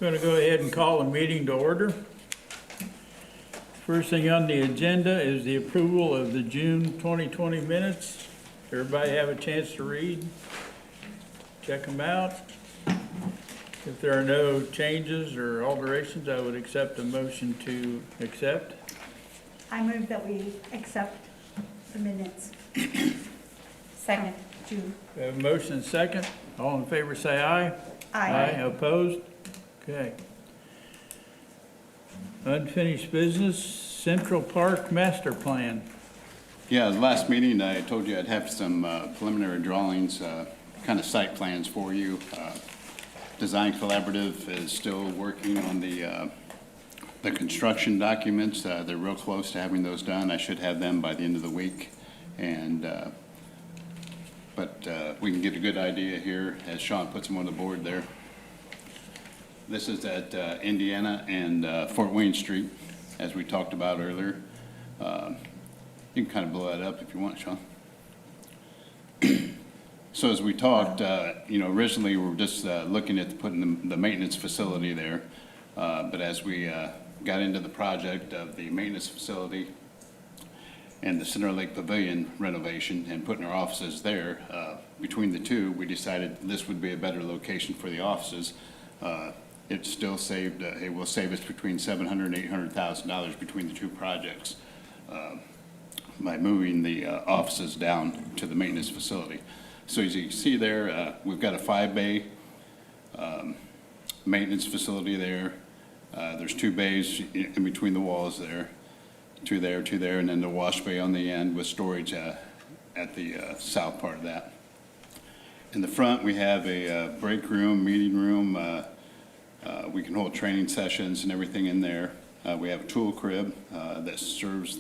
Going to go ahead and call a meeting to order. First thing on the agenda is the approval of the June 2020 minutes. Everybody have a chance to read? Check them out. If there are no changes or alterations, I would accept a motion to accept. I move that we accept the minutes. Second. June. We have a motion and second. All in favor say aye. Aye. Opposed? Okay. Unfinished business, Central Park Master Plan. Yeah, the last meeting, I told you I'd have some preliminary drawings, kind of site plans for you. Design Collaborative is still working on the construction documents. They're real close to having those done. I should have them by the end of the week. And, but we can get a good idea here as Sean puts them on the board there. This is at Indiana and Fort Wayne Street, as we talked about earlier. You can kind of blow that up if you want, Sean. So as we talked, originally we were just looking at putting the maintenance facility there. But as we got into the project of the maintenance facility and the Center Lake Pavilion renovation and putting our offices there, between the two, we decided this would be a better location for the offices. It still saved, it will save us between $700,000 and $800,000 between the two projects by moving the offices down to the maintenance facility. So as you can see there, we've got a 5-bay maintenance facility there. There's 2 bays in between the walls there, 2 there, 2 there, and then the wash bay on the end with storage at the south part of that. In the front, we have a break room, meeting room. We can hold training sessions and everything in there. We have a tool crib that serves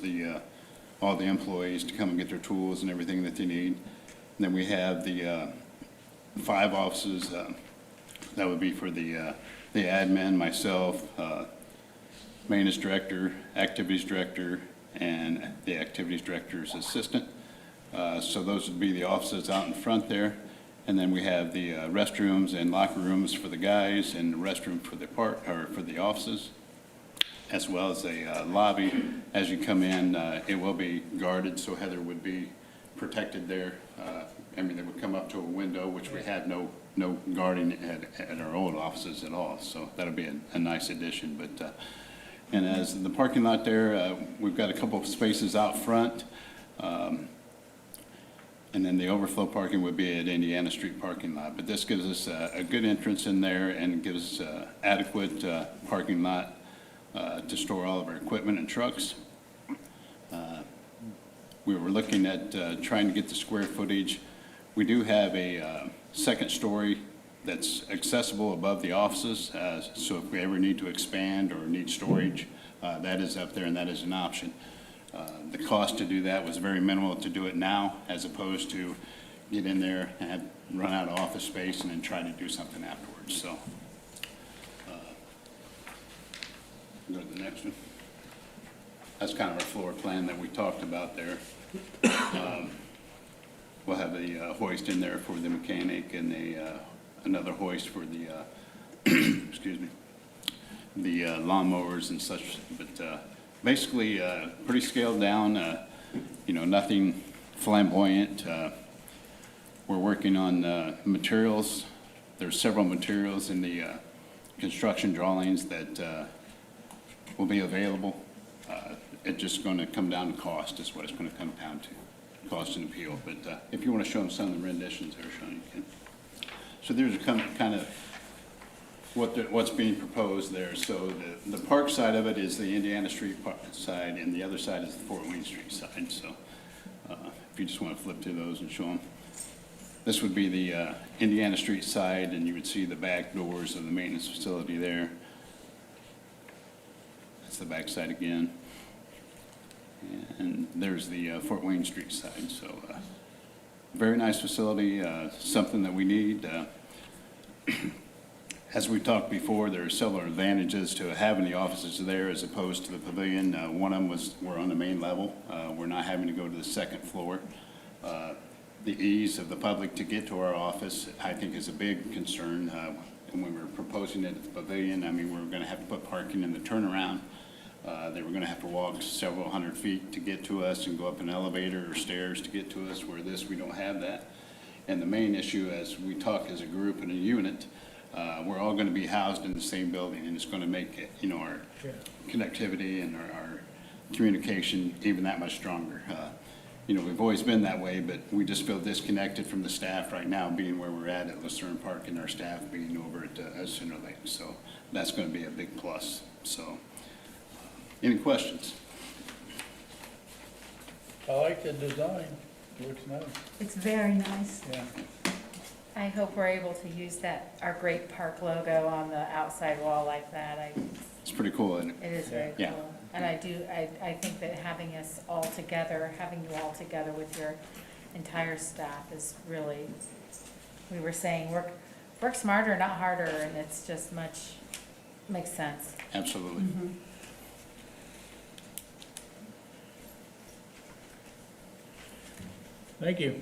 all the employees to come and get their tools and everything that they need. And then we have the 5 offices. That would be for the admin, myself, maintenance director, activities director, and the activities director's assistant. So those would be the offices out in front there. And then we have the restrooms and locker rooms for the guys and the restroom for the offices, as well as a lobby. As you come in, it will be guarded, so Heather would be protected there. They would come up to a window, which we had no guarding at our old offices at all. So that'll be a nice addition. But and as the parking lot there, we've got a couple of spaces out front. And then the overflow parking would be at Indiana Street parking lot. But this gives us a good entrance in there and gives adequate parking lot to store all of our equipment and trucks. We were looking at trying to get the square footage. We do have a second story that's accessible above the offices. So if we ever need to expand or need storage, that is up there and that is an option. The cost to do that was very minimal to do it now, as opposed to get in there and run out of office space and then try to do something afterwards. So, go to the next one. That's kind of our floor plan that we talked about there. We'll have the hoist in there for the mechanic and another hoist for the excuse me, the lawnmowers and such. But basically, pretty scaled down, nothing flamboyant. We're working on materials. There's several materials in the construction drawings that will be available. It's just going to come down to cost is what it's going to come down to, cost and appeal. But if you want to show them some of the renditions there, Sean, you can. So there's a kind of what's being proposed there. So the park side of it is the Indiana Street side, and the other side is the Fort Wayne Street side. So if you just want to flip to those and show them. This would be the Indiana Street side, and you would see the back doors of the maintenance facility there. That's the back side again. And there's the Fort Wayne Street side. So very nice facility, something that we need. As we talked before, there are several advantages to having the offices there as opposed to the pavilion. One of them was we're on the main level. We're not having to go to the second floor. The ease of the public to get to our office, I think, is a big concern. And when we were proposing it at the pavilion, I mean, we were gonna have to put parking in the turnaround. They were gonna have to walk several hundred feet to get to us and go up an elevator or stairs to get to us, where this, we don't have that. And the main issue, as we talk as a group and a unit, we're all gonna be housed in the same building, and it's gonna make it, you know, our connectivity and our communication even that much stronger. You know, we've always been that way, but we just feel disconnected from the staff right now, being where we're at Lucerne Park, and our staff being over at Center Lake. So that's gonna be a big plus. So, any questions? I like the design, looks nice, It's very nice. yeah. I hope we're able to use that, our Great Park logo on the outside wall like that. It's pretty cool, isn't it? It is very Yeah. cool. And I think that having us all together, having you all together with your entire staff is really, we were saying, work smarter, not harder, and it's just makes sense. Absolutely. Thank you.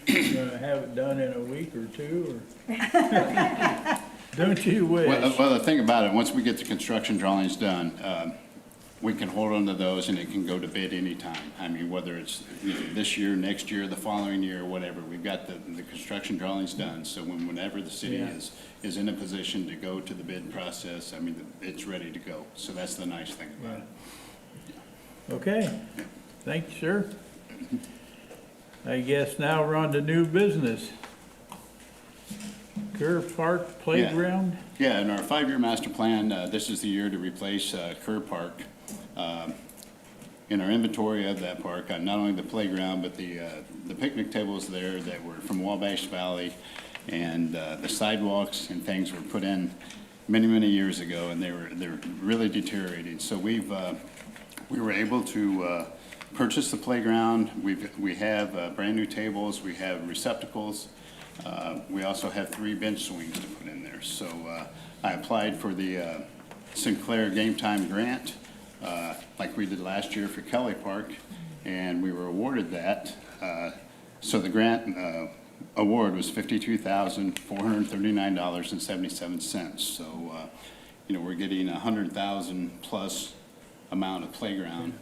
Gonna have it done in a week or two, or? Don't you wish? Well, the thing about it, once we get the construction drawings done, we can hold on to those and it can go to bid anytime. I mean, whether it's this year, next year, the following year, whatever, we've got the construction drawings done. So whenever the city Yeah. is in a position to go to the bid process, I mean, it's ready to go. So that's the nice thing about it. Okay, thank you, sir. I guess now we're on to new business. Kerr Park Playground? Yeah, in our 5-year master plan, this is the year to replace Kerr Park. In our inventory of that park, not only the playground, but the picnic tables there that were from Wabash Valley, and the sidewalks and things were put in many, many years ago, and they're really deteriorating. So we were able to purchase the playground. We have brand-new tables, we have receptacles. We also have 3 bench swings to put in there. So I applied for the Sinclair Game Time Grant, like we did last year for Kelly Park, and we were awarded that. So the grant award was $52,439.77. So, you know, we're getting $100,000 plus amount of playground.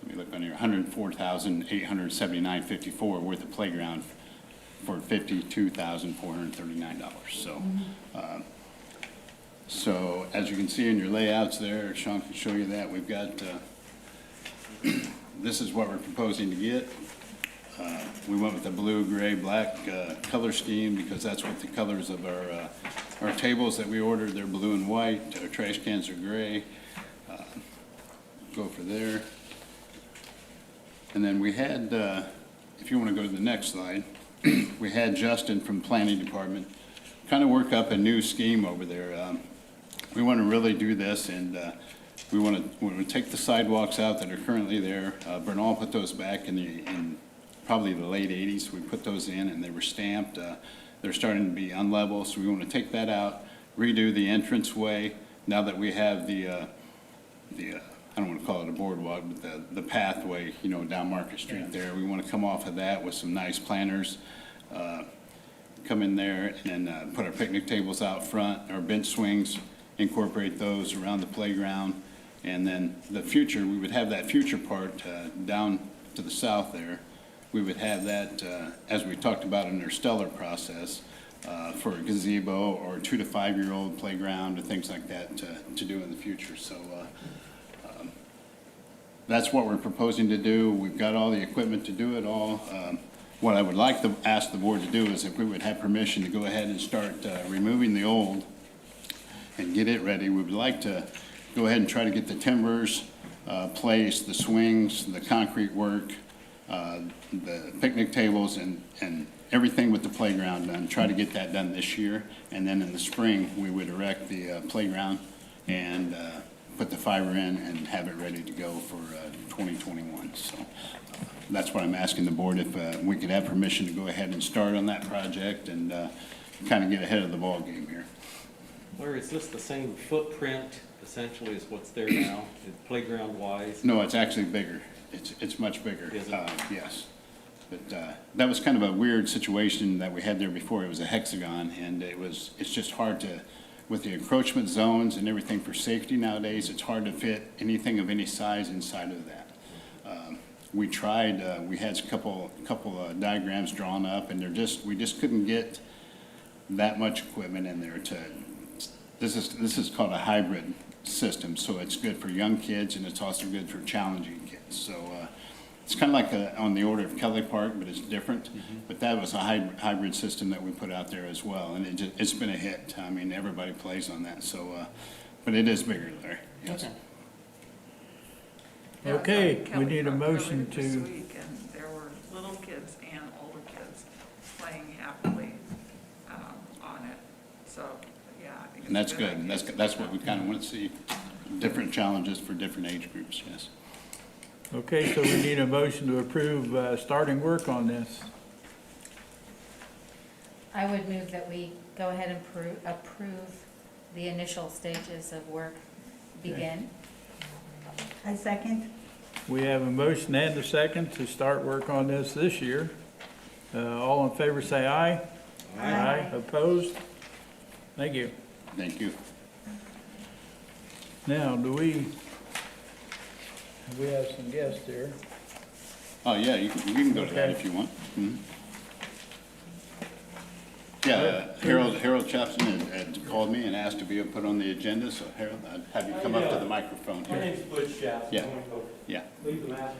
Let me look on here, $104,879.54 worth of playground for $52,439. So, so as you can see in your layouts there, Sean can show you that, we've got, this is what we're proposing to get. We went with the blue, gray, black color scheme because that's what the colors of our tables that we ordered, they're blue and white, our trash cans are gray. Go for there. And then we had, if you want to go to the next slide, we had Justin from Planning Department kind of work up a new scheme over there. We want to really do this, and we want to take the sidewalks out that are currently there. Bernal put those back in probably the late 80s. We put those in, and they were stamped. They're starting to be unlevel, so we want to take that out, redo the entranceway. Now that we have the I don't want to call it a boardwalk, but the pathway, you know, down Market Street there. We want to come off of that with some nice planters, come in there and put our picnic tables out front, our bench swings, incorporate those around the playground. And then the future, we would have that future part down to the south there. We would have that, as we talked about in our stellar process, for a gazebo or 2 to 5-year-old playground or things like that to do in the future. So that's what we're proposing to do. We've got all the equipment to do it all. What I would like to ask the board to do is if we would have permission to go ahead and start removing the old and get it ready. We would like to go ahead and try to get the timbers placed, the swings, the concrete work, the picnic tables, and everything with the playground done. Try to get that done this year. And then in the spring, we would erect the playground and put the fiber in and have it ready to go for 2021. So that's what I'm asking the board, if we could have permission to go ahead and start on that project and kind of get ahead of the ball game here. Larry, is this the same footprint essentially as what's there now, playground wise? No, it's actually bigger. It's much bigger. Is it? Yes. But that was kind of a weird situation that we had there before. It was a hexagon, and it's just hard to, with the encroachment zones and everything for safety nowadays, it's hard to fit anything of any size inside of that. We tried, we had a couple diagrams drawn up, and we just couldn't get that much equipment in there this is called a hybrid system, so it's good for young kids, and it's also good for challenging kids. So it's kind of like on the order of Kelly Park, but it's different. But that was a hybrid system that we put out there as well, and it's been a hit. I mean, everybody plays on that, so, but it is bigger there, yes. Okay, we need a motion This to, week, and there were little kids and older kids playing happily on it. So, yeah, I think it's And that's a good, and idea. that's what we kind of want to see, different challenges for different age groups, yes. okay, so we need a motion to approve starting work on this. I would move that we go ahead and approve the initial stages of work begin. I second. We have a motion and a second to start work on this year. All in favor say aye. Aye. Opposed? Thank you. Thank you. Now, we have some guests here. Oh, yeah, you can go to that Okay. if you want. Mhm. Yeah, Harold Chapson had called me and asked to be put on the agenda, so Harold, I'd have you come up to the microphone My here. name's Butch Chapman. Yeah. I'm gonna go Yeah, leave the mask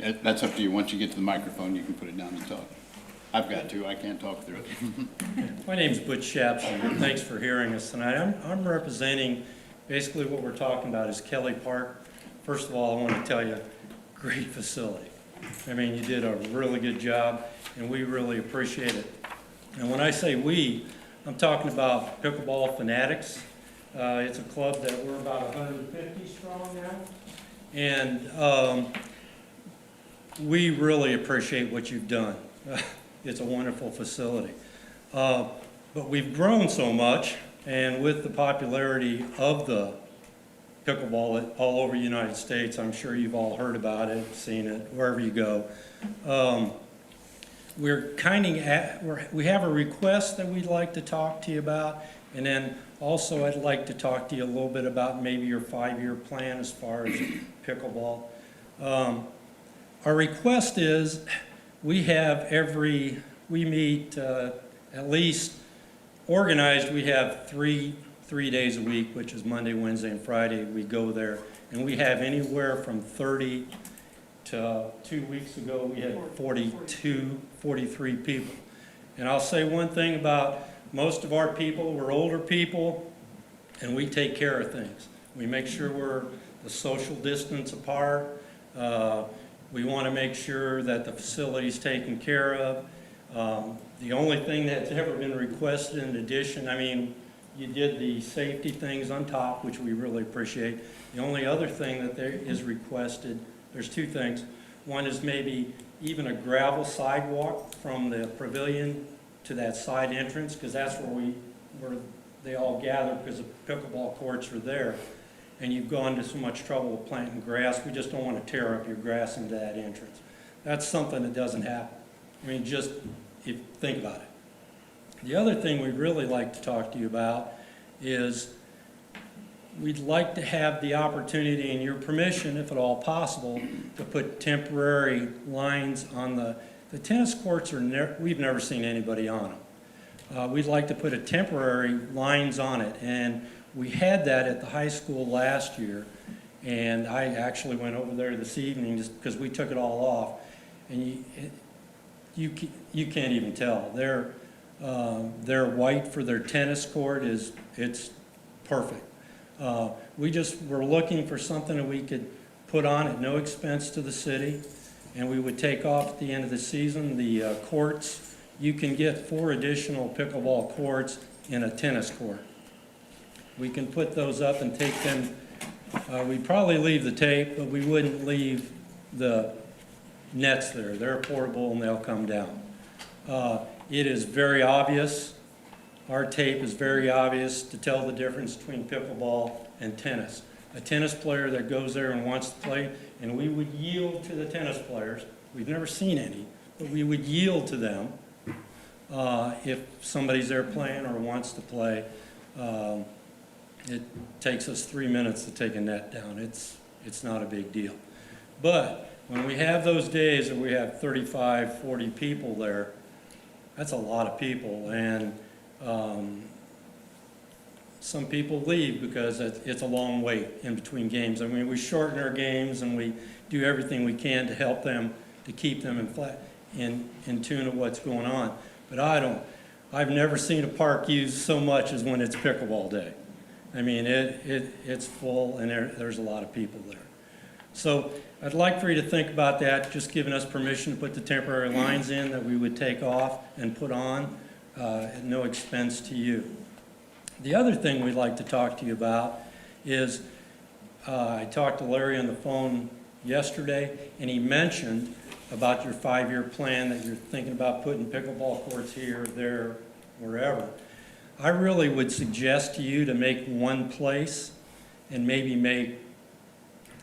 on. that's up to you. Once you get to the microphone, you can put it down and talk. I've got to, I can't talk through it. My name's Butch Chapson, and thanks for hearing us tonight. I'm representing, basically what we're talking about is Kelly Park. First of all, I want to tell you, great facility. I mean, you did a really good job, and we really appreciate it. And when I say we, I'm talking about Pickleball Fanatics. It's a club that we're about 150 strong now. And we really appreciate what you've done. It's a wonderful facility. But we've grown so much, and with the popularity of the pickleball all over the United States, I'm sure you've all heard about it, seen it, wherever you go. We have a request that we'd like to talk to you about, and then also I'd like to talk to you a little bit about maybe your 5-year plan as far as pickleball. Our request is we meet at least organized, we have three days a week, which is Monday, Wednesday, and Friday. We go there, and we have anywhere from 30 to 2 weeks ago, we had 42, 43 people. And I'll say one thing about most of our people, we're older people, and we take care of things. We make sure we're the social distance apart. We want to make sure that the facility's taken care of. The only thing that's ever been requested in addition, I mean, you did the safety things on top, which we really appreciate. The only other thing that there is requested, there's 2 things. One is maybe even a gravel sidewalk from the pavilion to that side entrance, because that's where they all gather, because the pickleball courts are there. And you've gone to so much trouble with planting grass, we just don't want to tear up your grass into that entrance. That's something that doesn't happen. I mean, just if think about it. The other thing we'd really like to talk to you about is we'd like to have the opportunity and your permission, if at all possible, to put temporary lines on the tennis courts. We've never seen anybody on them. We'd like to put a temporary lines on it, and we had that at the high school last year, and I actually went over there this evening just because we took it all off, and you can't even tell. Their white for their tennis court it's perfect. We're looking for something that we could put on at no expense to the city, and we would take off at the end of the season the courts. You can get 4 additional pickleball courts in a tennis court. We can put those up and take them. We'd probably leave the tape, but we wouldn't leave the nets there. They're portable and they'll come down. It is very obvious. Our tape is very obvious to tell the difference between pickleball and tennis. A tennis player that goes there and wants to play, and we would yield to the tennis players. We've never seen any, but we would yield to them if somebody's there playing or wants to play. It takes us 3 minutes to take a net down. It's not a big deal. But when we have those days where we have 35, 40 people there, that's a lot of people. And some people leave because it's a long wait in between games. I mean, we shorten our games and we do everything we can to help them, to keep them in tune of what's going on. But I've never seen a park used so much as when it's pickleball day. I mean, it's full and there's a lot of people there. So I'd like for you to think about that, just giving us permission to put the temporary lines in that we would take off and put on at no expense to you. The other thing we'd like to talk to you about is, I talked to Larry on the phone yesterday, and he mentioned about your 5-year plan that you're thinking about putting pickleball courts here, there, wherever. I really would suggest to you to make one place and maybe make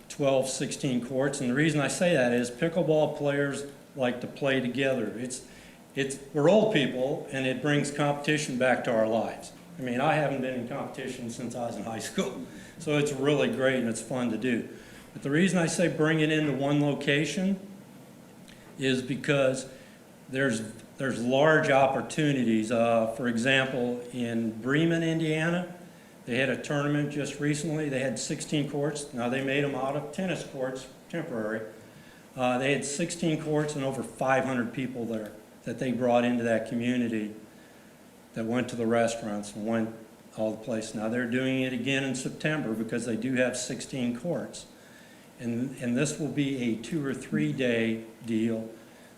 12, 16 courts. And the reason I say that is pickleball players like to play together. We're old people, and it brings competition back to our lives. I mean, I haven't been in competition since I was in high school, so it's really great and it's fun to do. But the reason I say bring it into one location is because there's large opportunities. For example, in Bremen, Indiana, they had a tournament just recently. They had 16 courts. Now they made them out of tennis courts, temporary. They had 16 courts and over 500 people there that they brought into that community that went to the restaurants and went all the places. Now they're doing it again in September because they do have 16 courts. And this will be a 2 or 3 day deal.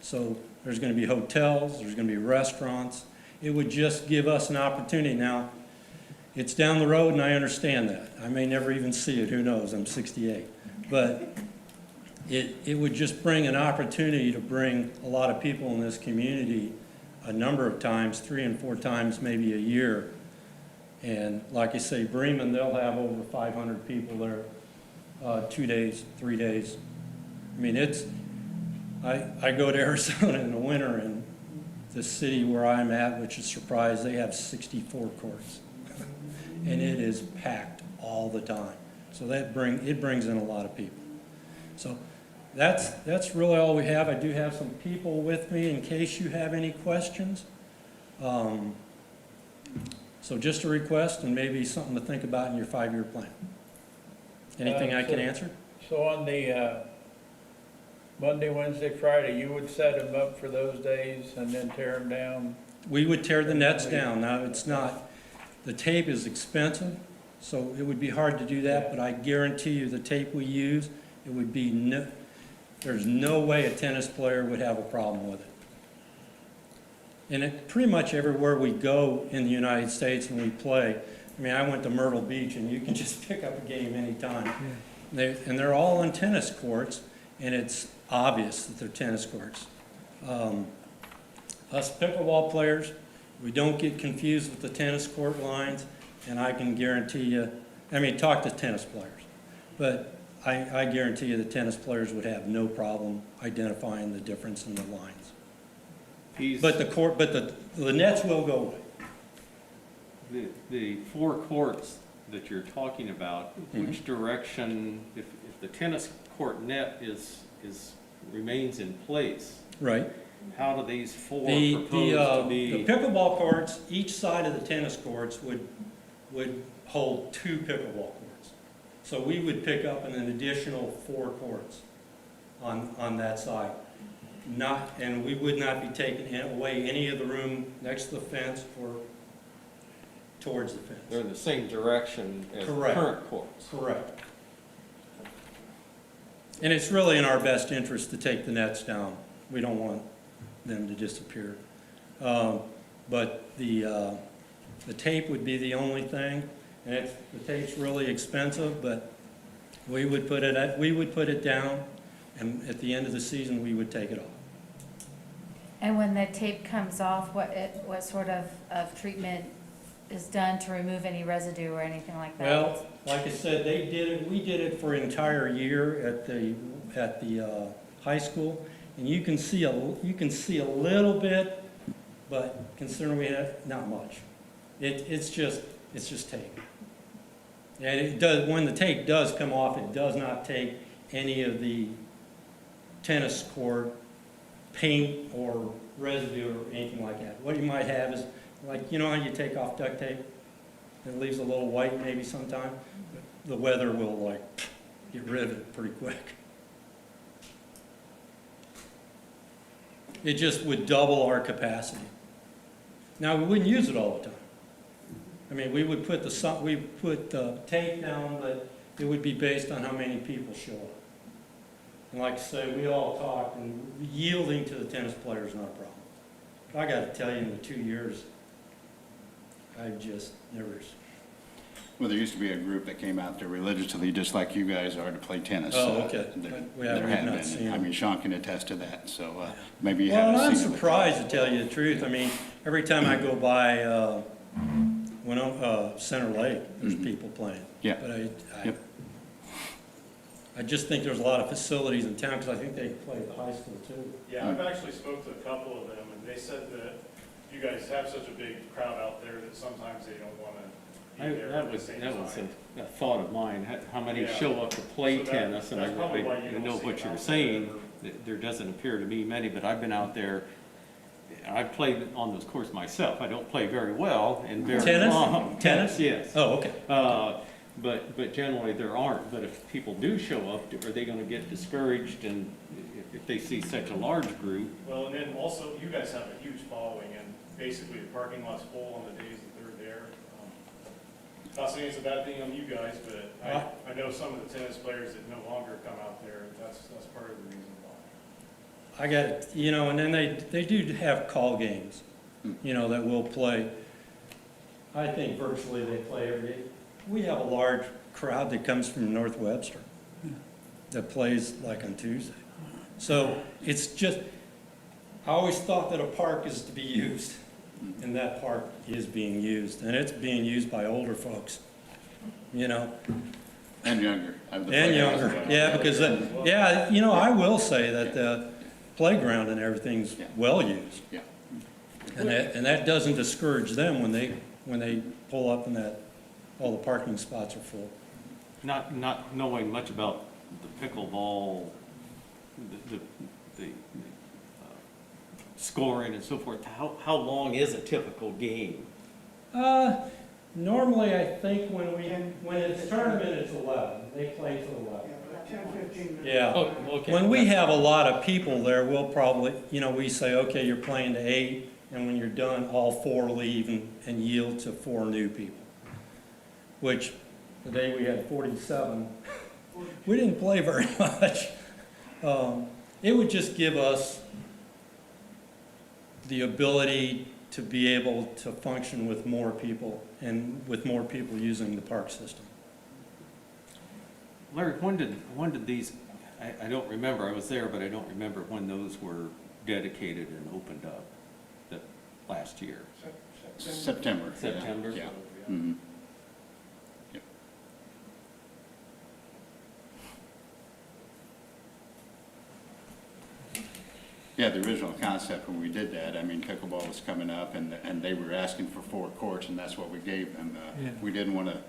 So there's going to be hotels, there's going to be restaurants. It would just give us an opportunity. Now, it's down the road and I understand that. I may never even see it, who knows, I'm 68. But it would just bring an opportunity to bring a lot of people in this community a number of times, 3 and 4 times maybe a year. And like I say, Bremen, they'll have over 500 people there, 2 days, 3 days. I mean, I go to Arizona in the winter, and the city where I'm at, which is Surprise, they have 64 courts. And it is packed all the time. So it brings in a lot of people. So that's really all we have. I do have some people with me in case you have any questions. So just a request and maybe something to think about in your 5-year plan. Anything I can answer? So on the Monday, Wednesday, Friday, you would set them up for those days and then tear them down? We would tear the nets down. Now, it's not, the tape is expensive, so it would be hard to do that, but I guarantee you the tape we use, it would be there's no way a tennis player would have a problem with it. And pretty much everywhere we go in the United States when we play, I mean, I went to Myrtle Beach, and you can just pick up a game anytime. And they're all on tennis courts, and it's obvious that they're tennis courts. Us pickleball players, we don't get confused with the tennis court lines, and I can guarantee you, I mean, talk to tennis players, but I guarantee you the tennis players would have no problem identifying the difference in the lines. But the nets will go away. The 4 courts that you're talking about, which direction, if the tennis court net remains in place, Right. how do these 4 The propose to be? the pickleball courts, each side of the tennis courts would hold 2 pickleball courts. So we would pick up an additional 4 courts on that side. And we would not be taking away any of the room next to the fence or towards the fence. They're in the same direction as the Correct. current courts. Correct. And it's really in our best interest to take the nets down. We don't want them to disappear. But the tape would be the only thing, and the tape's really expensive, but we would put it down, and at the end of the season, we would take it off. And when the tape comes off, what sort of treatment is done to remove any residue or anything like that? Well, like I said, we did it for an entire year at the high school, And you can see a little bit, but considering we have, not much. It's just tape. And it does, when the tape does come off, it does not take any of the tennis court paint or residue or anything like that. What you might have is, like, you know how you take off duct tape? It leaves a little white maybe sometime. The weather will like get rid of it pretty quick. It just would double our capacity. Now, we wouldn't use it all the time. I mean, we would put the tape down, but it would be based on how many people show up. And like I say, we all talk, and yielding to the tennis player is not a problem. But I gotta tell you, in the 2 years, I've just never. Well, there used to be a group that came out there religiously, just like you guys are, to play tennis. Oh, okay. There have not seen been. I them. mean, Sean can attest to that, so maybe you Well, and haven't I'm seen it. surprised, to tell you the truth. I mean, every time I go by, Center Lake, there's Mhm. people playing. Yeah. But Yep. I just think there's a lot of facilities in town, because I think they play at the high school too. Yeah, I've actually spoke to a couple of them, and they said that you guys have such a big crowd out there that sometimes they don't want to be there That at the was, same that was time. a thought of mine, how many Yeah. show up to play So that- tennis, and that's probably why you I don't know see what them you're out saying, there. that there doesn't appear to be many, but I've been out there, I've played on those courts myself, I don't play very well, and very. Tennis? Tennis, yes. Oh, okay. But generally there aren't, but if people do show up, are they gonna get discouraged, and if they see such a large group? Well, and then also, you guys have a huge following, and basically the parking lot's full on the days that they're there. Not saying it's a bad thing on you guys, but I know some of the tennis players that no longer come out there, that's part of the reason why. I got, and then they do have call games, that we'll play. I think virtually they play every, we have a large crowd that comes from North Webster that plays like on Tuesday. So it's just, I always thought that a park is to be used, and that park is being used, and it's being used by older folks, And younger. And younger, yeah, because, I will say that the playground and everything's Yeah. well used. Yeah. And that doesn't discourage them when they pull up and all the parking spots are full. Not knowing much about the pickleball, the scoring and so forth, how long is a typical game? Normally, I think when it's tournament, it's 11. They play till 11. 10-15 minutes. Yeah. Oh, okay. When we have a lot of people there, we'll probably, we say, okay, you're playing to 8, and when you're done, all 4 leave and yield to 4 new people. Which, today we had 47. We didn't play very much. It would just give us the ability to be able to function with more people, and with more people using the park system. Larry, when did these, I don't remember, I was there, but I don't remember when those were dedicated and opened up, last year. September. September? Yeah. Mhm. Yep. Yeah, the original concept when we did that, I mean, pickleball was coming up, and they were asking for 4 courts, and that's what we gave them. We didn't want to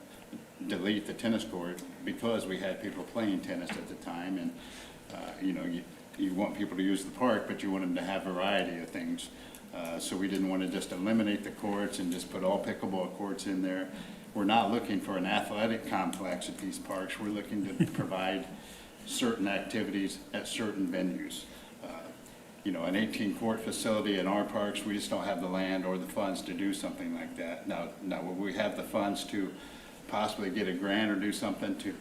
delete the tennis court because we had people playing tennis at the time, and, you want people to use the park, but you want them to have variety of things. So we didn't want to just eliminate the courts and just put all pickleball courts in there. We're not looking for an athletic complex at these parks. We're looking to provide certain activities at certain venues. An 18-court facility in our parks, we just don't have the land or the funds to do something like that. Now, will we have the funds to possibly get a grant or do something to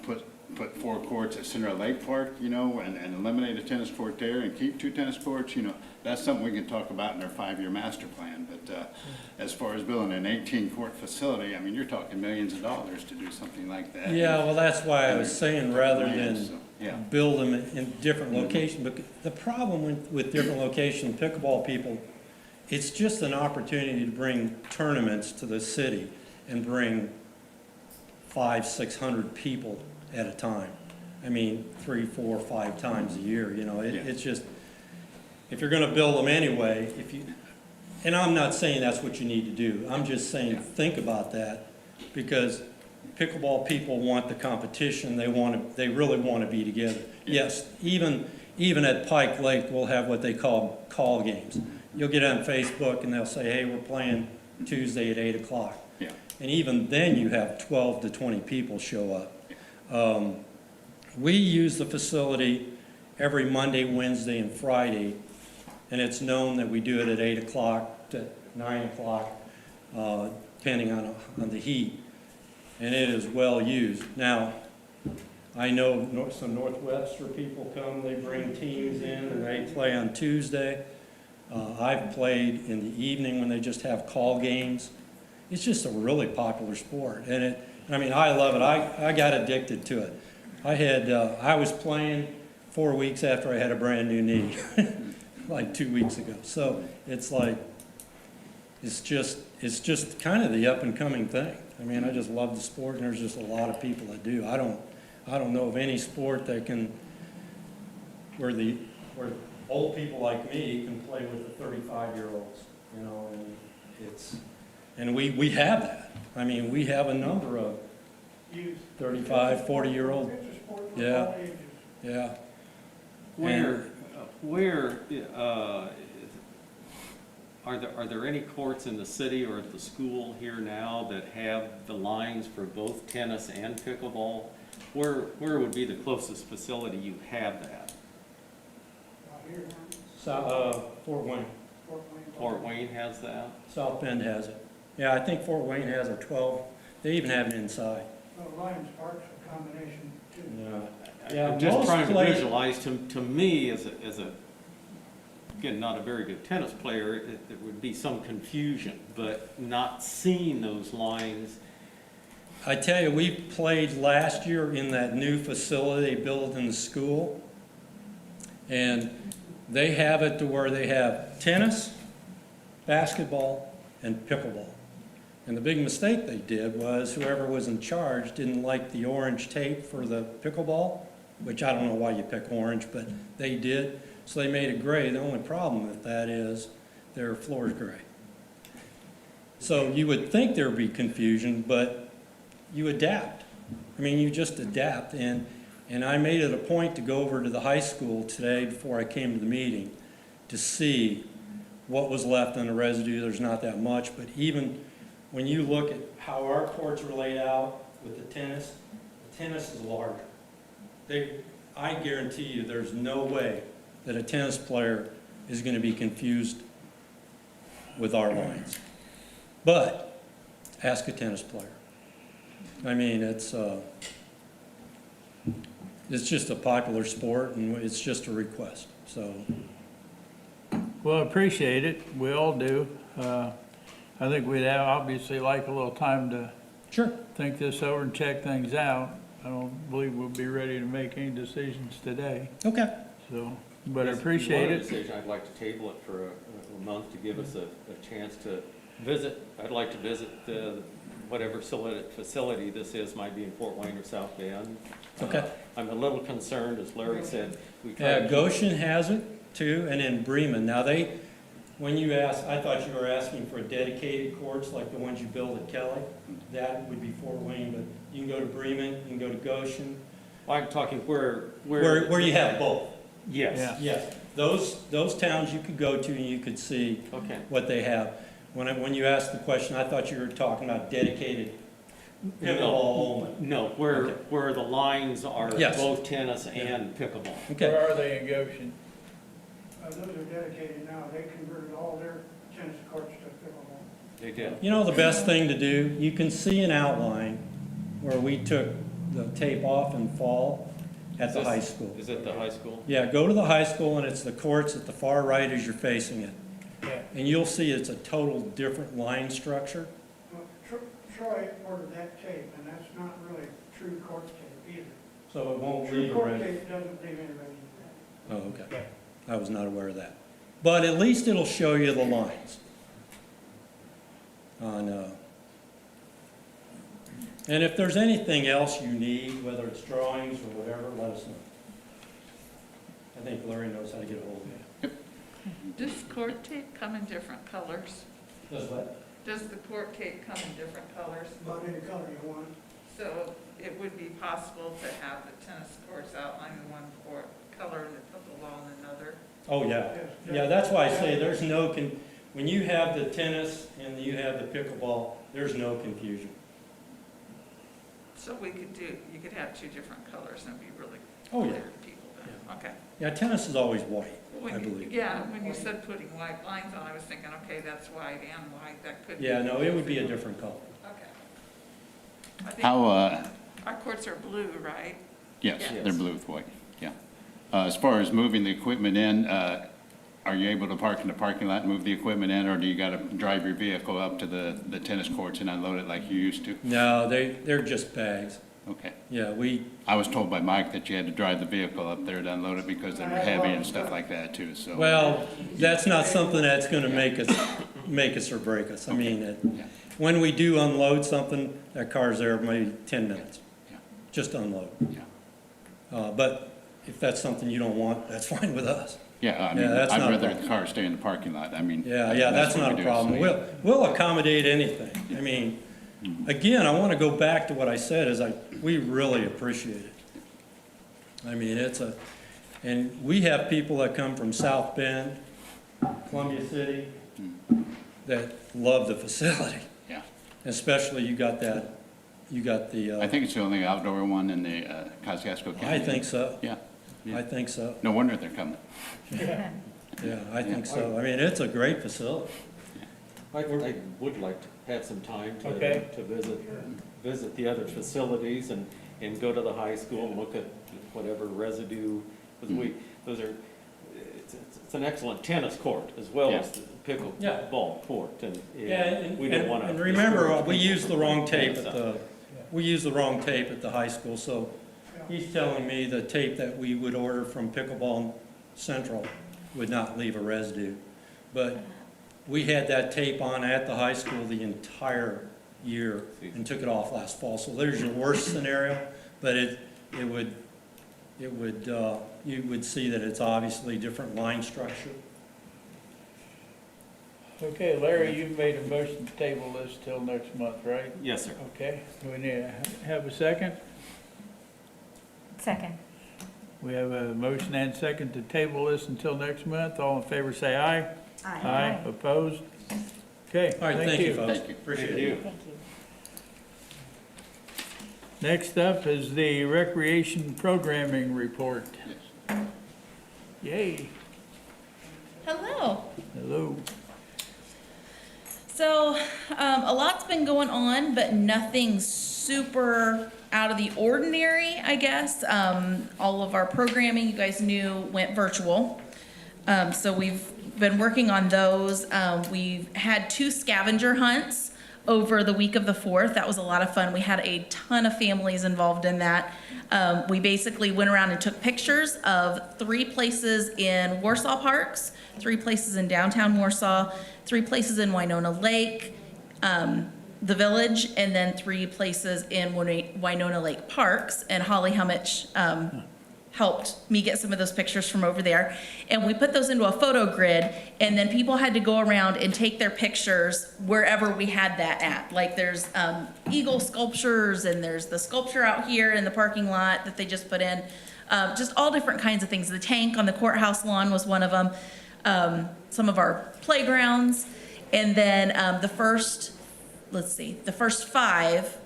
put 4 courts at Cinder Lake Park, and eliminate a tennis court there and keep 2 tennis courts? That's something we can talk about in our 5-year master plan. But as far as building an 18-court facility, I mean, you're talking millions of dollars to do something like that. Yeah, well, that's why I was saying rather Land, than so, yeah. build them in different locations. But the problem with different location pickleball people, it's just an opportunity to bring tournaments to the city and bring 500-600 people at a time. I mean, 3, 4, 5 times a year, you know, Yeah. it's just, if you're gonna build them anyway, and I'm not saying that's what you need to do, I'm just saying, think about that, because pickleball people want the competition, they really wanna be together. Yes, even at Pike Lake, we'll have what they call call games. You'll get on Facebook and they'll say, hey, we're playing Tuesday at 8 o'clock. Yeah. And even then, you have 12 to 20 people show up. We use the facility every Monday, Wednesday, and Friday, and it's known that we do it at 8 o'clock to 9 o'clock, depending on the heat, and it is well used. Now, I know some Northwestern people come, they bring teams in, and they play on Tuesday. I've played in the evening when they just have call games. It's just a really popular sport, and I love it. I got addicted to it. I was playing 4 weeks after I had a brand new knee, like 2 weeks ago. So it's like, it's just kind of the up and coming thing. I mean, I just love the sport, and there's just a lot of people that do. I don't know of any sport that can, where old people like me can play with the 35-year-olds, you know, and we have that. I mean, we have a number of 35, 40-year-old. Yeah, yeah. Where, are there any courts in the city or at the school here now that have the lines for both tennis and pickleball? Where would be the closest facility you have that? Fort Wayne. Fort Wayne has that? South Bend has it. Yeah, I think Fort Wayne has a 12. They even have it inside. Lions Park's a combination too. Yeah. I'm just most trying to play- visualize, to me, as a, again, not a very good tennis player, it would be some confusion, but not seeing those lines. I tell you, we played last year in that new facility they built in the school. And they have it to where they have tennis, basketball, and pickleball. And the big mistake they did was whoever was in charge didn't like the orange tape for the pickleball, which I don't know why you pick orange, but they did. So they made it gray. The only problem with that is their floor is gray. So you would think there would be confusion, but you adapt. I mean, you just adapt. And I made it a point to go over to the high school today before I came to the meeting to see what was left on the residue. There's not that much, but even when you look at how our courts are laid out with the tennis is larger. I guarantee you there's no way that a tennis player is going to be confused with our lines. But ask a tennis player. I mean, it's just a popular sport, and it's just a request. So, Well, I appreciate it. We all do. I think we'd obviously like a little time to sure. think this over and check things out. I don't believe we'll be ready to make any decisions today, Okay. so, but I Yes, if you appreciate want a it. decision, I'd like to table it for a month to give us a chance to visit. I'd like to visit whatever facility this is, might be in Fort Wayne or South Bend. Okay. I'm a little concerned, as Larry said. we try Yeah, to keep- Goshen has it too, and then Bremen. Now when you asked, I thought you were asking for dedicated courts like the ones you build at Kelly. That would be Fort Wayne, but you can go to Bremen, you can go to Goshen, I'm talking where. where you have both. Yes. Yeah. Yes, those towns you could go to and you could see Okay. what they have. When you asked the question, I thought you were talking about dedicated pickleball only. No, Okay. where the lines are Yes. both tennis and pickleball. Okay, Where are they in Goshen? Those are dedicated now, they converted all their tennis courts to pickleball. They did. you know the best thing to do, you can see an outline where we took the tape off in fall at the high school. Is it the high school? Yeah, go to the high school and it's the courts at the far right as you're facing it. Yeah. And you'll see it's a total different line structure. Well, Troy ordered that tape, and that's not really true court tape either. So it won't True leave court red. tape doesn't leave any residue. Oh, okay. I was not aware of that. But at least it'll show you the lines. And if there's anything else you need, whether it's drawings or whatever, let us know. I think Larry knows how to get a hold of you. Does court tape come in different colors? Does what? Does the court tape come in different colors? About any color you want. So it would be possible to have the tennis courts outlined in one color and the pickleball in another? Oh, yeah. Yeah, that's why I say there's no, when you have the tennis and you have the pickleball, there's no confusion. So we could do, you could have two different colors and it'd be really Oh, clear yeah. to people then, okay. Yeah, tennis is always white, When I you- believe. Yeah, when you said putting white lines on, I was thinking, okay, that's white and white, that could be. Yeah, no, it would be a different color. Okay. I think How, our courts are blue, right? yes, Yes. they're blue with white, yeah. As far as moving the equipment in, are you able to park in the parking lot and move the equipment in, or do you gotta drive your vehicle up to the tennis courts and unload it like you used to? No, they're just bags. Okay. Yeah, I was told by Mike that you had to drive the vehicle up there to unload it because they were heavy and stuff like that too, so. well, that's not something that's gonna make us or break us. I mean, Yeah. when we do unload something, that car's there maybe 10 minutes. Yeah. Just unload. Yeah. But if that's something you don't want, that's fine with us. Yeah, I mean, that's I'd not a rather problem. the car stay in the parking lot, I mean. Yeah, that's what not we a do, problem. so, yeah. We'll accommodate anything. I mean, again, I want to go back to what I said, is we really appreciate it. I mean, and we have people that come from South Bend, Columbia City, that love the facility. Yeah. Especially you got the, I think it's the only outdoor one in the Kosciuszko County. I think so. Yeah. Yeah. I think so. No wonder they're coming. Yeah, I think so. I mean, it's a great facility. I would like to have some time Okay. to visit the other facilities and go to the high school and look at whatever residue, because it's an excellent tennis court as well as the Yeah. pickleball court, and Yeah, we don't want to. and remember, we used the wrong tape at the high school, so he's telling me the tape that we would order from Pickleball Central would not leave a residue. But we had that tape on at the high school the entire year and took it off last fall. So there's your worst scenario, but you would see that it's obviously different line structure. Okay, Larry, you've made a motion to table this till next month, right? Yes, sir. Okay, do we need to have a second? Second. We have a motion and second to table this until next month. All in favor, say aye. Aye. Opposed? Okay, All right, thank you, folks. Thank you. Appreciate it. Thank you. Next up is the recreation programming report. Yes. Yay, Hello. hello. So, a lot's been going on, but nothing super out of the ordinary, I guess. All of our programming, you guys knew, went virtual. So we've been working on those. We've had 2 scavenger hunts over the week of the 4th. That was a lot of fun. We had a ton of families involved in that. We basically went around and took pictures of 3 places in Warsaw Parks, 3 places in downtown Warsaw, 3 places in Winona Lake, the village, and then 3 places in Winona Lake Parks. And Holly Hummich helped me get some of those pictures from over there. And we put those into a photo grid, and then people had to go around and take their pictures wherever we had that at. Like there's eagle sculptures, and there's the sculpture out here in the parking lot that they just put in. Just all different kinds of things. The tank on the courthouse lawn was one of them. Some of our playgrounds. And then the first 5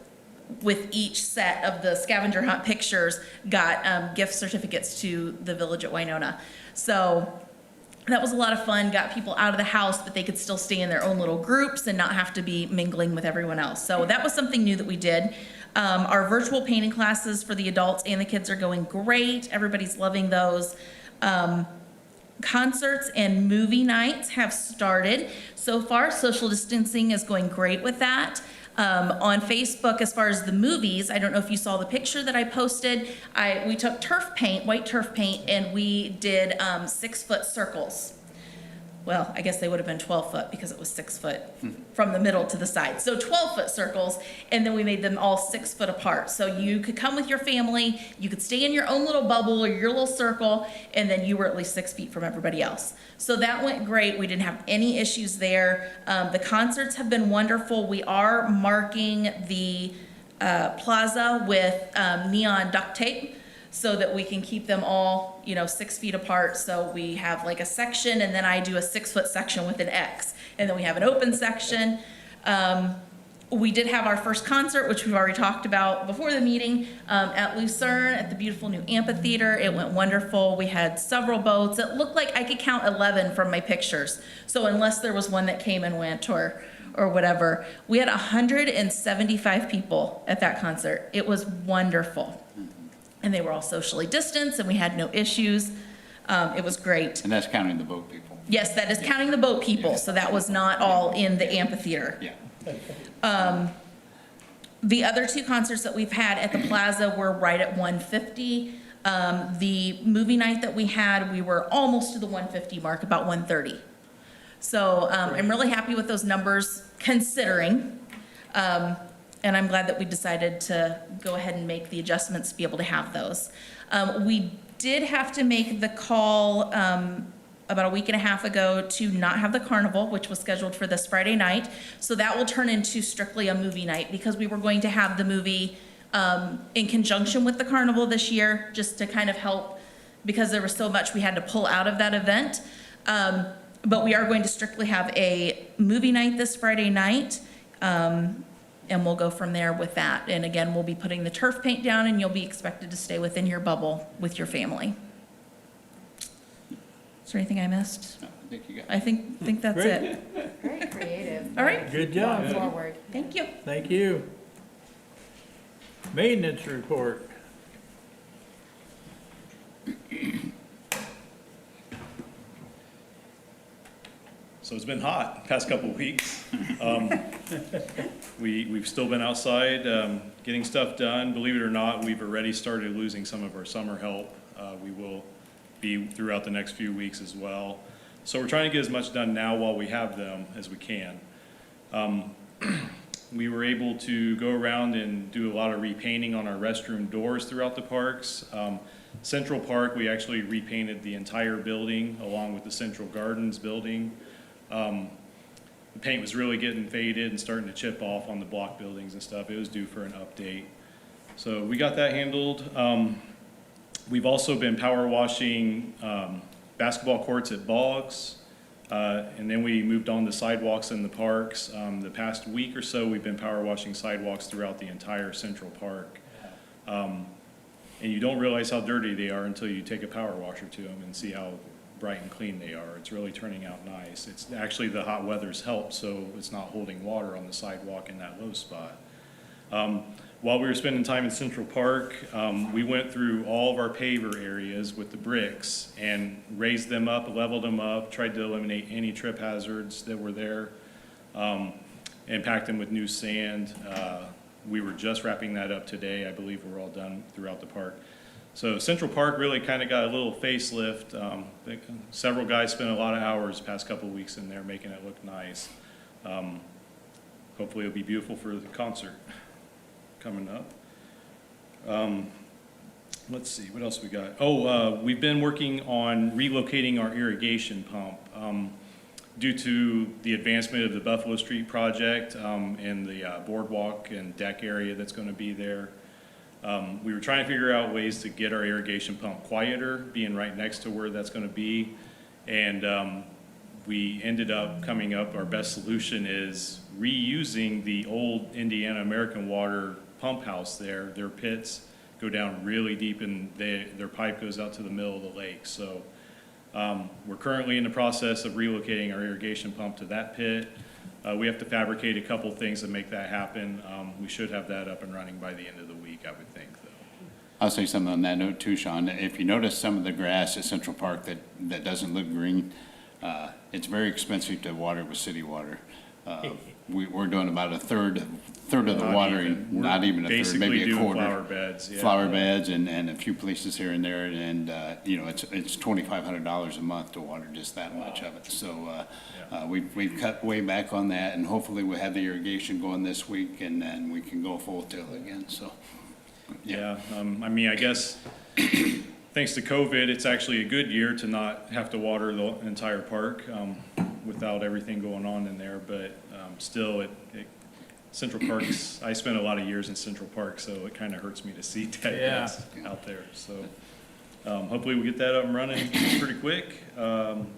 with each set of the scavenger hunt pictures got gift certificates to the village at Winona. So that was a lot of fun, got people out of the house, but they could still stay in their own little groups and not have to be mingling with everyone else. So that was something new that we did. Our virtual painting classes for the adults and the kids are going great. Everybody's loving those. Concerts and movie nights have started. So far, social distancing is going great with that. On Facebook, as far as the movies, I don't know if you saw the picture that I posted. We took turf paint, white turf paint, and we did 6-foot circles well, I guess they would have been 12 foot because it was 6 foot from the middle to the side. So 12-foot circles, and then we made them all 6 foot apart. So you could come with your family, you could stay in your own little bubble or your little circle, and then you were at least 6 feet from everybody else. So that went great. We didn't have any issues there. The concerts have been wonderful. We are marking the plaza with neon duct tape, so that we can keep them all, 6 feet apart. So we have like a section, and then I do a 6-foot section with an X. And then we have an open section. We did have our first concert, which we've already talked about before the meeting, at Lucerne at the beautiful new amphitheater. It went wonderful. We had several boats. It looked like I could count 11 from my pictures. So unless there was one that came and went or whatever, we had 175 people at that concert. It was wonderful. And they were all socially distanced, and we had no issues. It was great. And that's counting the boat people. Yes, that is counting the boat people, so that was not all in the amphitheater. Yeah. The other 2 concerts that we've had at the plaza were right at 150. The movie night that we had, we were almost to the 150 mark, about 130. So I'm really happy with those numbers considering. And I'm glad that we decided to go ahead and make the adjustments to be able to have those. We did have to make the call about a week and a half ago to not have the carnival, which was scheduled for this Friday night. So that will turn into strictly a movie night, because we were going to have the movie in conjunction with the carnival this year, just to kind of help, because there was so much we had to pull out of that event. But we are going to strictly have a movie night this Friday night. And we'll go from there with that. And again, we'll be putting the turf paint down, and you'll be expected to stay within your bubble with your family. Is there anything I missed? No, I think you got it. I think that's Great. it. Very creative. All right, Good job. Going forward. thank you. Thank you. Maintenance report. So it's been hot past couple of weeks. We've still been outside getting stuff done. Believe it or not, we've already started losing some of our summer help. We will be throughout the next few weeks as well. So we're trying to get as much done now while we have them as we can. We were able to go around and do a lot of repainting on our restroom doors throughout the parks. Central Park, we actually repainted the entire building along with the Central Gardens building. The paint was really getting faded and starting to chip off on the block buildings and stuff. It was due for an update. So we got that handled. We've also been power washing basketball courts at Boggs. And then we moved on to sidewalks in the parks. The past week or so, we've been power washing sidewalks throughout the entire Central Park. And you don't realize how dirty they are until you take a power washer to them and see how bright and clean they are. It's really turning out nice. It's actually, the hot weather's helped, so it's not holding water on the sidewalk in that low spot. While we were spending time in Central Park, we went through all of our paver areas with the bricks and raised them up, leveled them up, tried to eliminate any trip hazards that were there, and packed them with new sand. We were just wrapping that up today. I believe we're all done throughout the park. So Central Park really kind of got a little facelift. Several guys spent a lot of hours the past couple of weeks in there making it look nice. Hopefully it'll be beautiful for the concert coming up. Let's see, what else we got? We've been working on relocating our irrigation pump. Due to the advancement of the Buffalo Street project and the boardwalk and deck area that's going to be there, we were trying to figure out ways to get our irrigation pump quieter, being right next to where that's going to be. And we ended up coming up, our best solution is reusing the old Indiana American Water pump house there. Their pits go down really deep, and their pipe goes out to the middle of the lake. So we're currently in the process of relocating our irrigation pump to that pit. We have to fabricate a couple things to make that happen. We should have that up and running by the end of the week, I would think, though. I'll say something on that note too, Sean. If you notice some of the grass at Central Park that doesn't look green, it's very expensive to water with city water. We're doing about a third of the Not watering, even. We're not even a third, basically maybe a doing quarter. flower beds, yeah. Flower beds and a few places here and there, and, you know, it's $2,500 a month to water just that much of it. So, we've cut way back on that, and hopefully we'll have the irrigation going this week, and then we can go full tilt again, so. Yeah, I mean, I guess, thanks to COVID, it's actually a good year to not have to water the entire park, without everything going on in there, but, still, Central Parks, I spent a lot of years in Central Park, so it kind of hurts me to see dead grass out there, so, hopefully we get that up and running pretty quick, and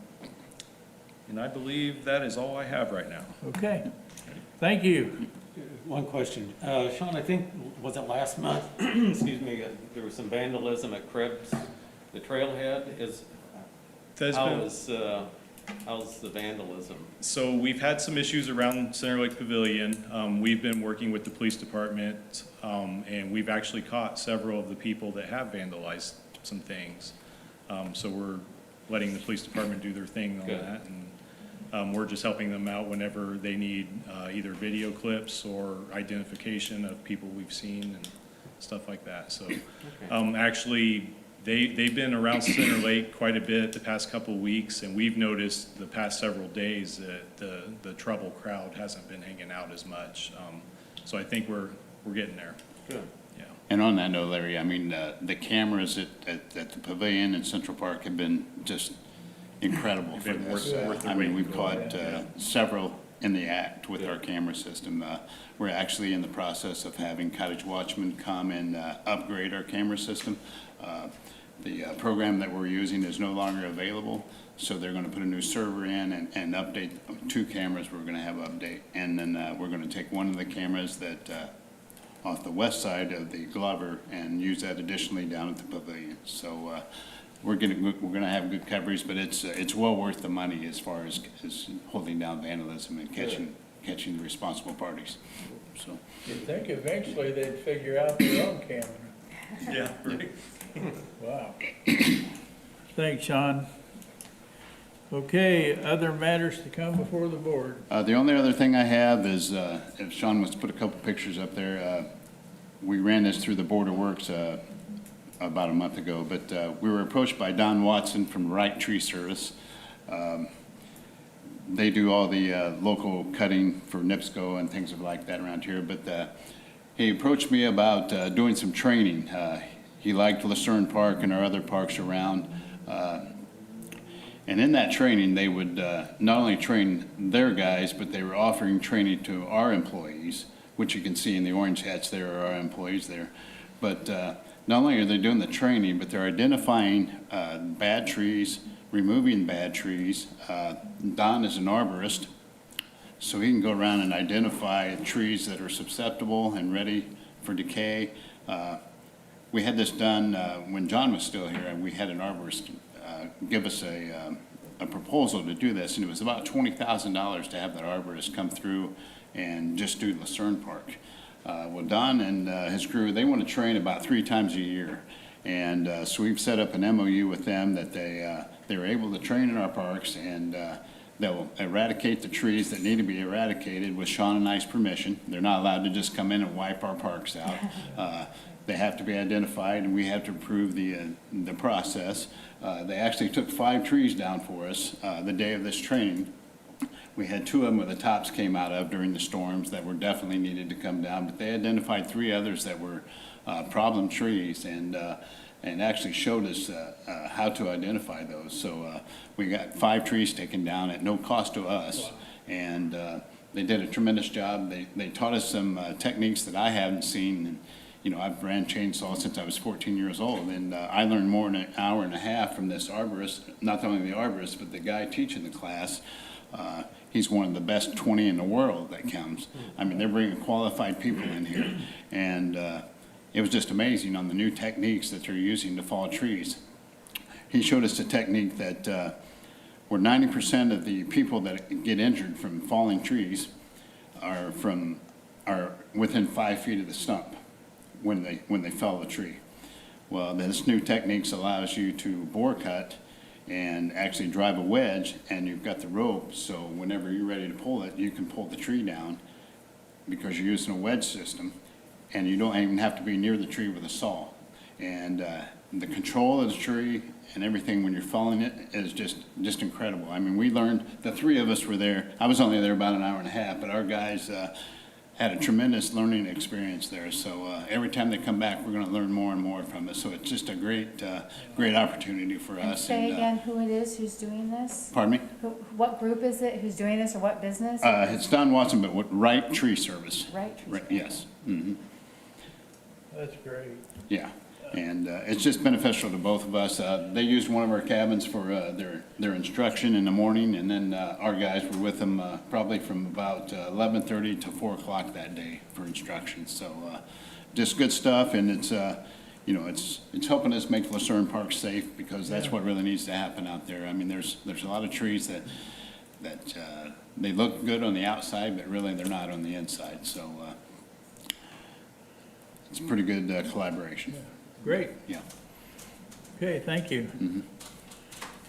I believe that is all I have right now. Okay, thank you. One question. Sean, I think, was it last month, excuse me, there was some vandalism at Krebs, the Trailhead, how's the vandalism? So we've had some issues around Center Lake Pavilion. We've been working with the police department, and we've actually caught several of the people that have vandalized some things. So we're letting the police department do their thing on Good. that, and we're just helping them out whenever they need either video clips or identification of people we've seen and stuff like that. So actually, they've been around Center Lake quite a bit the past couple of weeks, and we've noticed the past several days that the trouble crowd hasn't been hanging out as much. So I think we're getting there. Good. Yeah. And on that note, Larry, I mean, the cameras at the Pavilion and Central Park have been just incredible for They've been this. worth their I weight mean, in we've gold. caught several in the act with our camera system. We're actually in the process of having Cottage Watchmen come and upgrade our camera system. The program that we're using is no longer available, so they're gonna put a new server in and update 2 cameras we're gonna have update. And then we're gonna take one of the cameras that off the west side of the Glover and use that additionally down at the Pavilion. So we're gonna have good coverage, but it's well worth the money as far as holding down vandalism and catching the responsible parties. So. You'd think eventually they'd figure out their own camera. Yeah, right. Wow. Thanks, Sean. Okay, other matters to come before the board. The only other thing I have is, if Sean wants to put a couple pictures up there, we ran this through the Board of Works about a month ago, but we were approached by Don Watson from Wright Tree Service. They do all the local cutting for NIPSCO and things like that around here, but he approached me about doing some training. He liked Lucerne Park and our other parks around. And in that training, they would not only train their guys, but they were offering training to our employees, which you can see in the orange hats there are our employees there. But not only are they doing the training, but they're identifying bad trees, removing bad trees. Don is an arborist, so he can go around and identify trees that are susceptible and ready for decay. We had this done when John was still here, and we had an arborist give us a proposal to do this, and it was about $20,000 to have that arborist come through and just do Lucerne Park. Well, Don and his crew, they want to train about 3 times a year, and so we've set up an MOU with them that they're able to train in our parks, and they'll eradicate the trees that need to be eradicated with Sean and I's permission. They're not allowed to just come in and wipe our parks out. They have to be identified, and we have to approve the process. They actually took 5 trees down for us the day of this training. We had 2 of them where the tops came out of during the storms that were definitely needed to come down, but they identified 3 others that were problem trees and actually showed us how to identify those. So we got 5 trees taken down at no cost to us, and they did a tremendous job. They taught us some techniques that I haven't seen. And, you know, I've ran chainsaws since I was 14 years old, and I learned more in an hour and a half from this arborist, not only the arborist, but the guy teaching the class. He's one of the best 20 in the world that comes. I mean, they're bringing qualified people in here, and it was just amazing on the new techniques that they're using to fall trees. He showed us a technique that where 90% of the people that get injured from falling trees are within 5 feet of the stump when they fell the tree. Well, this new techniques allows you to bore cut and actually drive a wedge, and you've got the rope, so whenever you're ready to pull it, you can pull the tree down because you're using a wedge system, and you don't even have to be near the tree with a saw. And the control of the tree and everything when you're felling it is just incredible. I mean, we learned, the three of us were there. I was only there about an hour and a half, but our guys had a tremendous learning experience there. So every time they come back, we're going to learn more and more from it. So it's just a great opportunity for And us. say again who it is who's doing this? Pardon me? What group is it who's doing this, or what business? It's Don Watson, but with Right Tree Service. Right. Right, yes. Mm-hmm. That's great. Yeah, and it's just beneficial to both of us. They used one of our cabins for their instruction in the morning, and then our guys were with them probably from about 11:30 to 4 o'clock that day for instruction. So just good stuff, and it's it's helping us make Lucerne Park safe, because that's what really needs to happen out there. I mean, there's a lot of trees that they look good on the outside, but really they're not on the inside. So it's a pretty good collaboration. Great. Yeah. Okay, thank you.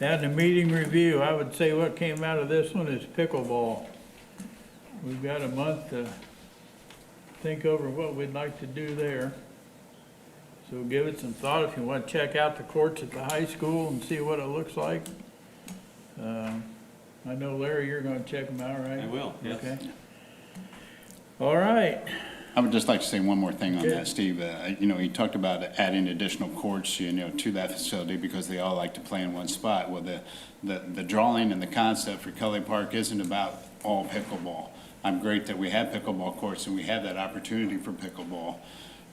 Now, the meeting review, I would say what came out of this one is pickleball. We've got a month to think over what we'd like to do there. So give it some thought if you want to check out the courts at the high school and see what it looks like. I know, Larry, you're going to check them out, right? I will, yes. Okay. All right. I would just like to say one more thing on Good. that, Steve. He talked about adding additional courts, to that facility because they all like to play in one spot. Well, the drawing and the concept for Kelly Park isn't about all pickleball. I'm great that we have pickleball courts and we have that opportunity for pickleball,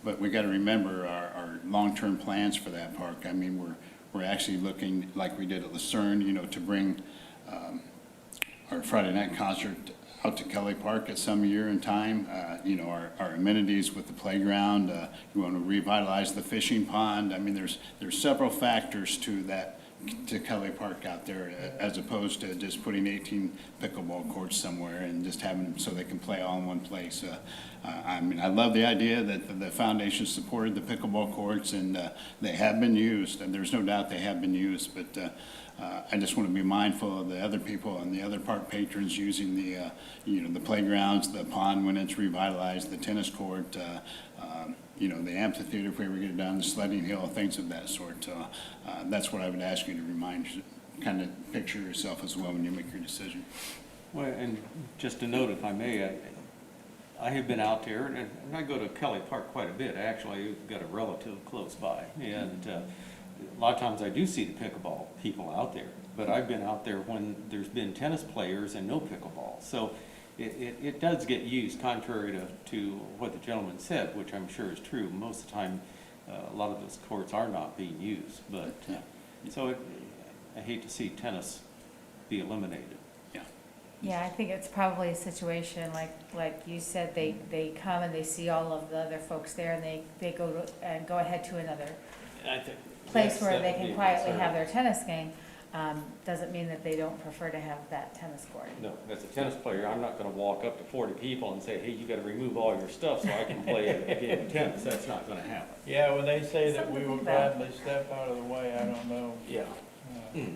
but we got to remember our long-term plans for that park. I mean, we're actually looking, like we did at Lucerne, to bring our Friday night concert out to Kelly Park at some year in time. Our amenities with the playground. We want to revitalize the fishing pond. I mean, there's several factors to Kelly Park out there, as opposed to just putting 18 pickleball courts somewhere and just having them so they can play all in one place. I mean, I love the idea that the foundation supported the pickleball courts, and they have been used, and there's no doubt they have been used, but I just want to be mindful of the other people and the other park patrons using the playgrounds, the pond when it's revitalized, the tennis court, the amphitheater if we ever get it done, the sledding hill, things of that sort. That's what I would ask you to remind, kind of picture yourself as well when you make your decision. Well, and just a note, if I may, I have been out there, and I go to Kelly Park quite a bit. Actually, I've got a relative close by, and a lot of times I do see the pickleball people out there, but I've been out there when there's been tennis players and no pickleball. So it does get used, contrary to what the gentleman said, which I'm sure is true. Most of the time, a lot of those courts are not being used, but so I hate to see tennis be eliminated. Yeah, I think it's probably a situation like you said, they come and they see all of the other folks there, and they go ahead to another I think place where they can quietly have their tennis game. Doesn't mean that they don't prefer to have that tennis court. No, as a tennis player, I'm not going to walk up to 40 people and say, hey, you got to remove all your stuff so I can play a game of tennis. That's not going to happen. Yeah, when they say that Something we to will think about. gladly step out of the way, I don't know. Yeah. You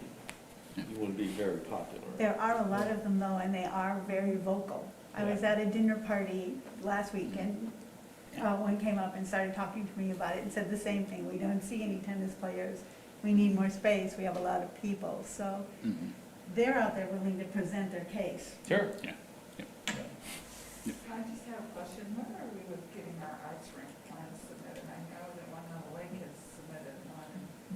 wouldn't be very popular. There are a lot of them though, and they are very vocal. I was at a dinner party last week, and one came up and started talking to me about it and said the same thing. We don't see any tennis players. We need more space. We have a lot of people. So they're out there willing to present their case. Sure. Yeah. I just have a question. When are we with getting our ice rink plans submitted? I know that one on the lake has submitted one.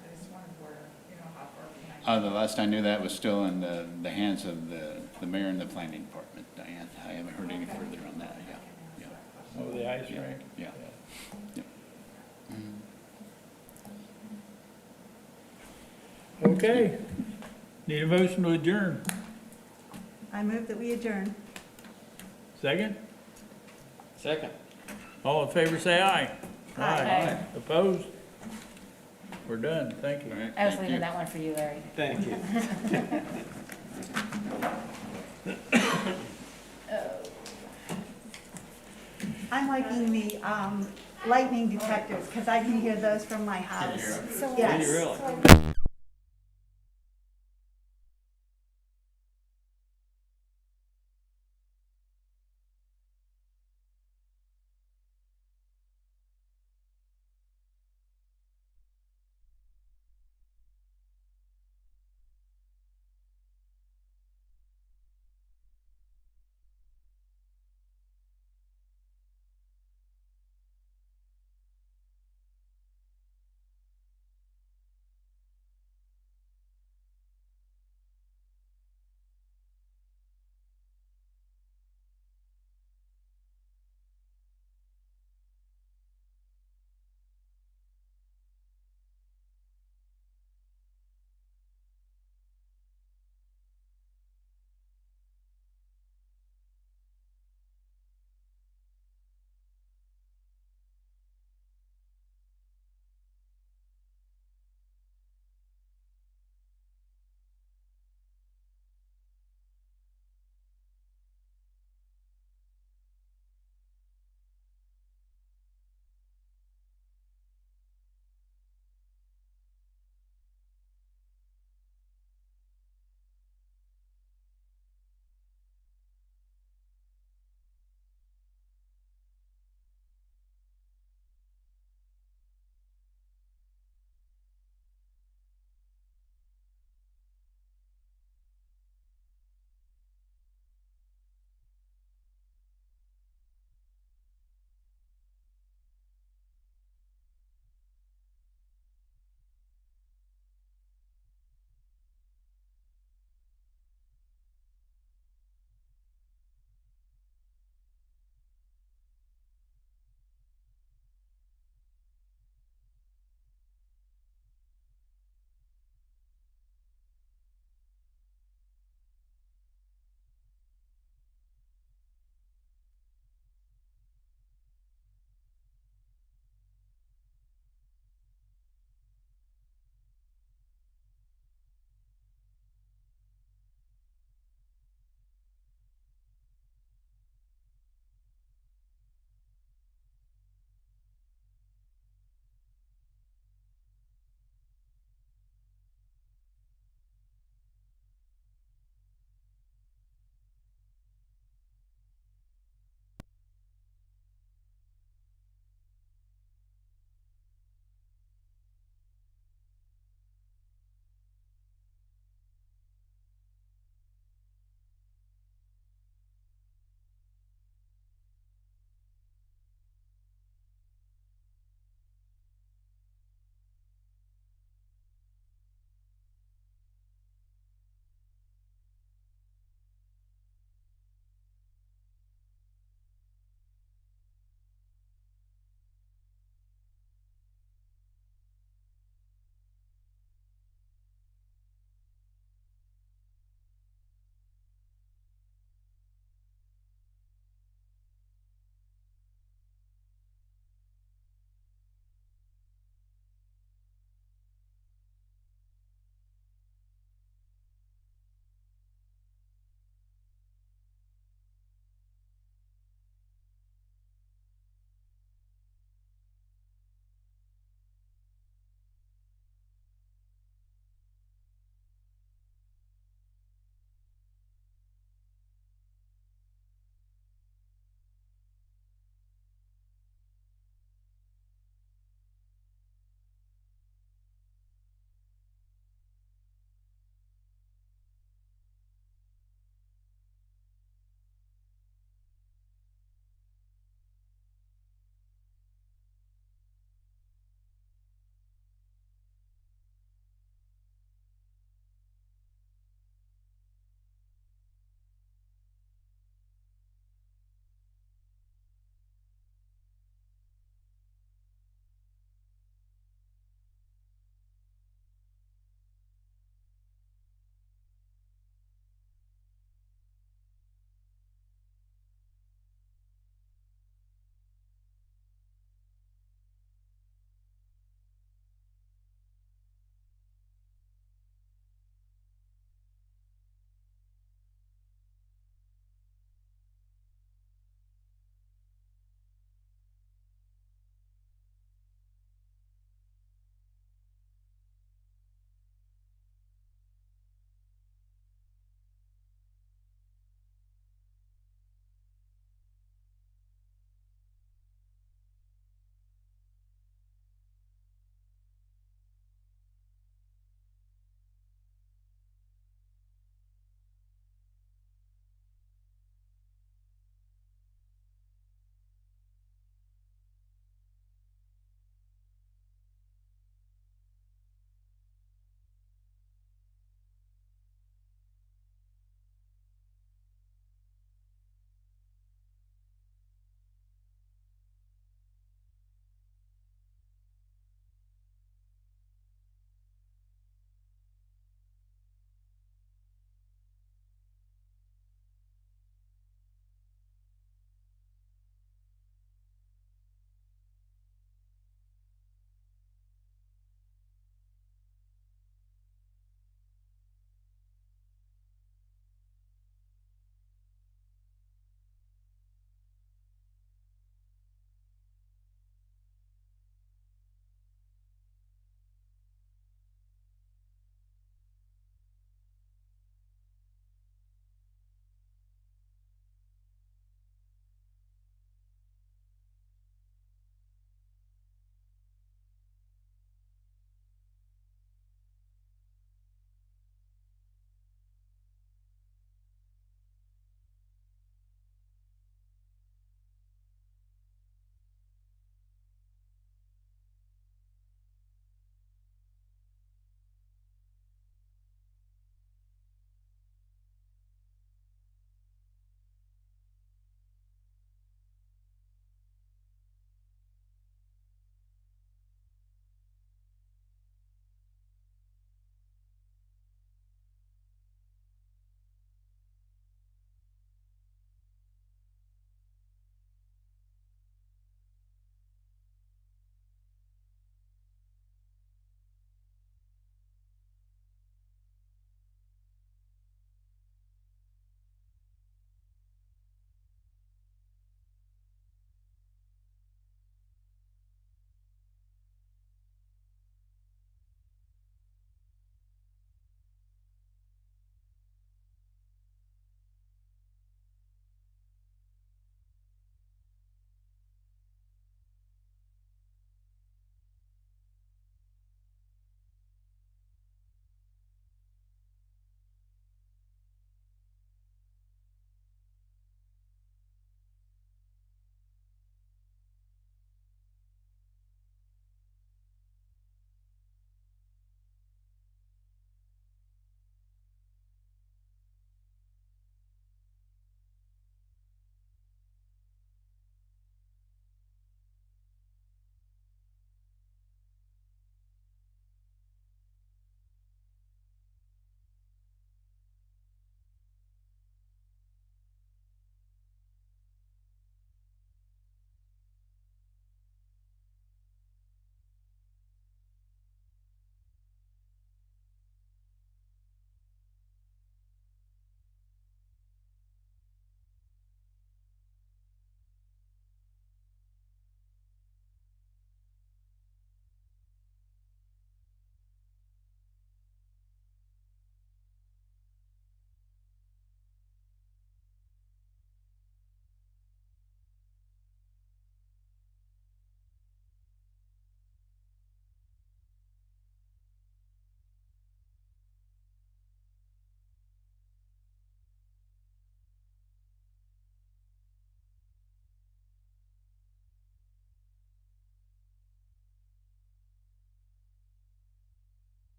I just wondered how far behind. The last I knew, that was still in the hands of the mayor and the planning department, Diane. I haven't heard any further on that. Yeah. Oh, the ice rink? Yeah. Okay. Need a motion to adjourn. I move that we adjourn. Second? Second. All in favor, say aye. Aye. Opposed? We're done. Thank you. All right, I was thank leaving you. that one for you, Larry. Thank you. I'm liking the lightning detectors because I can hear those from my house. So Yes. Really?